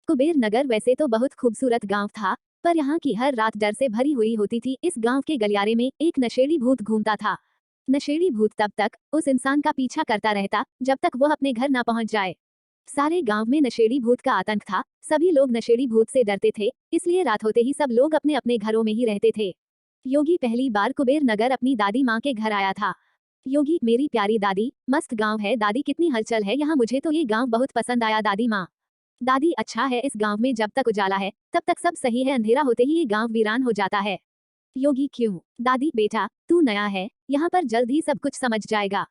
कुबेर नगर वैसे तो बहुत खूबसूरत गांव था, पर यहाँ की हर रात डर से भरी हुई होती थी। इस गांव के गलियारे में एक नशेड़ी भूत घूमता था। नशेड़ी भूत तब तक उस इंसान का पीछा करता रहता जब तक वह अपने घर ना पहुंच जाए। सारे गांव में नशेड़ी भूत का आतंक था। सभी लोग नशेड़ी भूत से डरते थे, इसलिए रात होते ही सब लोग अपने अपने घरों में ही रहते थे। योगी पहली बार कुबेर नगर अपनी दादी माँ के घर आया था। योगी, मेरी प्यारी दादी, मस्त गांव है दादी, कितनी हलचल है यहाँ, मुझे तो ये गांव बहुत पसंद आया दादी माँ। दादी, अच्छा है, इस गांव में जब तक उजाला है तब तक सब सही है, अंधेरा होते ही ये गांव वीरान हो जाता है। योगी, क्यों? दादी, बेटा तू नया है, यहाँ पर जल्द ही सब कुछ समझ जाएगा।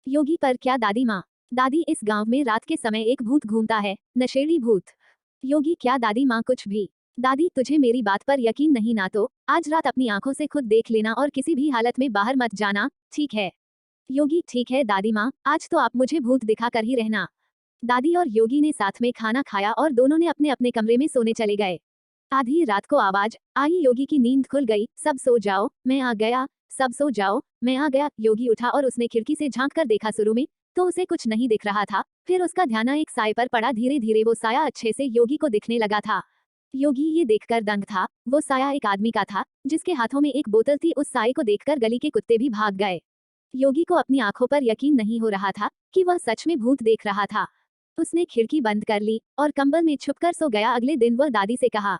योगी, पर क्या दादी माँ? दादी, इस गांव में रात के समय एक भूत घूमता है, नशेड़ी भूत। योगी, क्या दादी माँ, कुछ भी? दादी, तुझे मेरी बात पर यकीन नहीं ना तो आज रात अपनी आंखों से खुद देख लेना और किसी भी हालत में बाहर मत जाना, ठीक है? योगी, ठीक है दादी माँ, आज तो आप मुझे भूत दिखा कर ही रहना। दादी और योगी ने साथ में खाना खाया और दोनों ने अपने अपने कमरे में सोने चले गए। आधी रात को आवाज आई, योगी की नींद खुल गई। सब सो जाओ, मैं आ गया। सब सो जाओ, मैं आ गया। योगी उठा और उसने खिड़की से झांक कर देखा। शुरू में तो उसे कुछ नहीं दिख रहा था, फिर उसका ध्यान एक साए पर पड़ा। धीरे धीरे वो साया अच्छे से योगी को दिखने लगा था। योगी ये देखकर दंग था। वो साया एक आदमी का था जिसके हाथों में एक बोतल थी। उस साए को देखकर गली के कुत्ते भी भाग गए। योगी को अपनी आंखों पर यकीन नहीं हो रहा था कि वह सच में भूत देख रहा था। उसने खिड़की बंद कर ली और कंबल में छुपकर सो गया। अगले दिन वह दादी से कहा,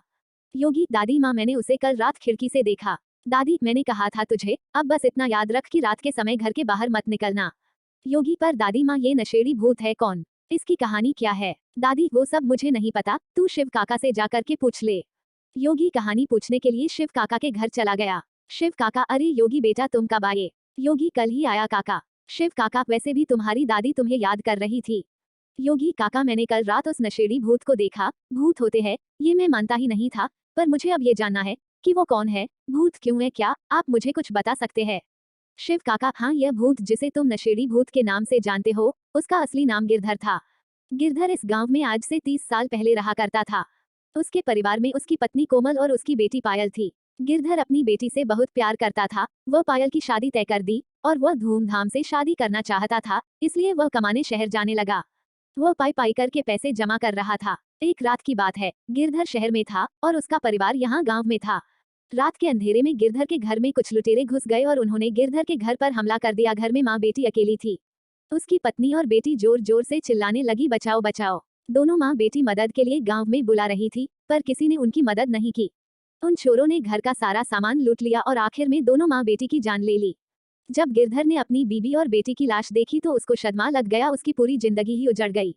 योगी, दादी माँ, मैंने उसे कल रात खिड़की से देखा। दादी, मैंने कहा था तुझे, अब बस इतना याद रख कि रात के समय घर के बाहर मत निकलना। योगी, पर दादी माँ ये नशेड़ी भूत है कौन? इसकी कहानी क्या है? दादी, वो सब मुझे नहीं पता, तू शिव काका से जाकर के पूछ ले। योगी कहानी पूछने के लिए शिव काका के घर चला गया। शिव काका, अरे योगी बेटा तुम कब आए? योगी, कल ही आया काका। शिव काका, वैसे भी तुम्हारी दादी तुम्हें याद कर रही थी। योगी, काका मैंने कल रात उस नशेड़ी भूत को देखा। भूत होते हैं ये मैं मानता ही नहीं था, पर मुझे अब ये जानना है कि वो कौन है, भूत क्यों है, क्या आप मुझे कुछ बता सकते हैं? शिव काका, हाँ, यह भूत जिसे तुम नशेड़ी भूत के नाम से जानते हो, उसका असली नाम गिरधर था। गिरधर इस गांव में आज से 30 साल पहले रहा करता था। उसके परिवार में उसकी पत्नी कोमल और उसकी बेटी पायल थी। गिरधर अपनी बेटी से बहुत प्यार करता था। वह पायल की शादी तय कर दी और वह धूमधाम से शादी करना चाहता था, इसलिए वह कमाने शहर जाने लगा। वह पाई पाई करके पैसे जमा कर रहा था। एक रात की बात है, गिरधर शहर में था और उसका परिवार यहाँ गांव में था। रात के अंधेरे में गिरधर के घर में कुछ लुटेरे घुस गए और उन्होंने गिरधर के घर पर हमला कर दिया। घर में माँ बेटी अकेली थी। उसकी पत्नी और बेटी जोर जोर से चिल्लाने लगी, बचाओ बचाओ। दोनों माँ बेटी मदद के लिए गांव में बुला रही थी, पर किसी ने उनकी मदद नहीं की। उन चोरों ने घर का सारा सामान लूट लिया और आखिर में दोनों माँ बेटी की जान ले ली। जब गिरधर ने अपनी बीबी और बेटी की लाश देखी तो उसको सदमा लग गया। उसकी पूरी जिंदगी ही उजड़ गई।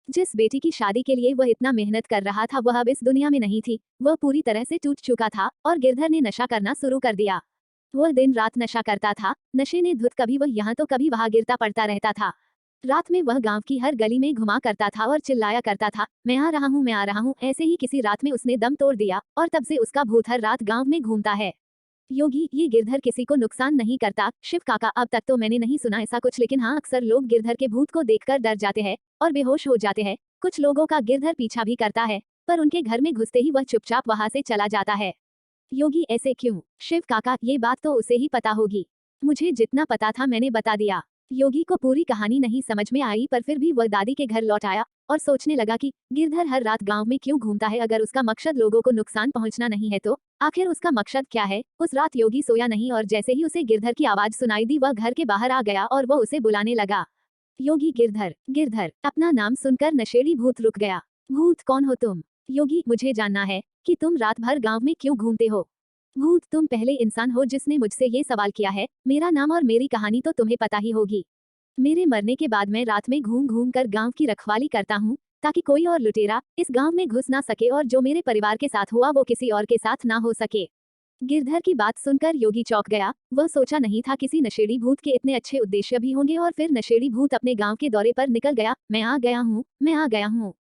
जिस बेटी की शादी के लिए वह इतना मेहनत कर रहा था वह अब इस दुनिया में नहीं थी। वह पूरी तरह से टूट चुका था और गिरधर ने नशा करना शुरू कर दिया। वह दिन रात नशा करता था। नशे ने धुत, कभी वह यहाँ तो कभी वहां गिरता पड़ता रहता था। रात में वह गांव की हर गली में घुमा करता था और चिल्लाया करता था, मैं आ रहा हूँ, मैं आ रहा हूँ। ऐसे ही किसी रात में उसने दम तोड़ दिया और तब से उसका भूत हर रात गांव में घूमता है। योगी, ये गिरधर किसी को नुकसान नहीं करता। शिव काका, अब तक तो मैंने नहीं सुना ऐसा कुछ, लेकिन हाँ, अक्सर लोग गिरधर के भूत को देखकर डर जाते हैं और बेहोश हो जाते हैं। कुछ लोगों का गिरधर पीछा भी करता है, पर उनके घर में घुसते ही वह चुपचाप वहां से चला जाता है। योगी, ऐसे क्यों? शिव काका, ये बात तो उसे ही पता होगी। मुझे जितना पता था मैंने बता दिया। योगी को पूरी कहानी नहीं समझ में आई, पर फिर भी वह दादी के घर लौट आया और सोचने लगा कि गिरधर हर रात गांव में क्यों घूमता है। अगर उसका मकसद लोगों को नुकसान पहुंचना नहीं है तो आखिर उसका मकसद क्या है? उस रात योगी सोया नहीं और जैसे ही उसे गिरधर की आवाज सुनाई दी वह घर के बाहर आ गया और वह उसे बुलाने लगा। योगी, गिरधर, गिरधर। अपना नाम सुनकर नशेड़ी भूत रुक गया। भूत, कौन हो तुम? योगी, मुझे जानना है कि तुम रात भर गांव में क्यों घूमते हो। भूत, तुम पहले इंसान हो जिसने मुझसे ये सवाल किया है। मेरा नाम और मेरी कहानी तो तुम्हें पता ही होगी। मेरे मरने के बाद मैं रात में घूम घूम कर गांव की रखवाली करता हूँ ताकि कोई और लुटेरा इस गांव में घुस ना सके और जो मेरे परिवार के साथ हुआ वो किसी और के साथ ना हो सके। गिरधर की बात सुनकर योगी चौंक गया। वह सोचा नहीं था किसी नशेड़ी भूत के इतने अच्छे उद्देश्य भी होंगे। और फिर नशेड़ी भूत अपने गांव के दौरे पर निकल गया। मैं आ गया हूँ, मैं आ गया हूँ।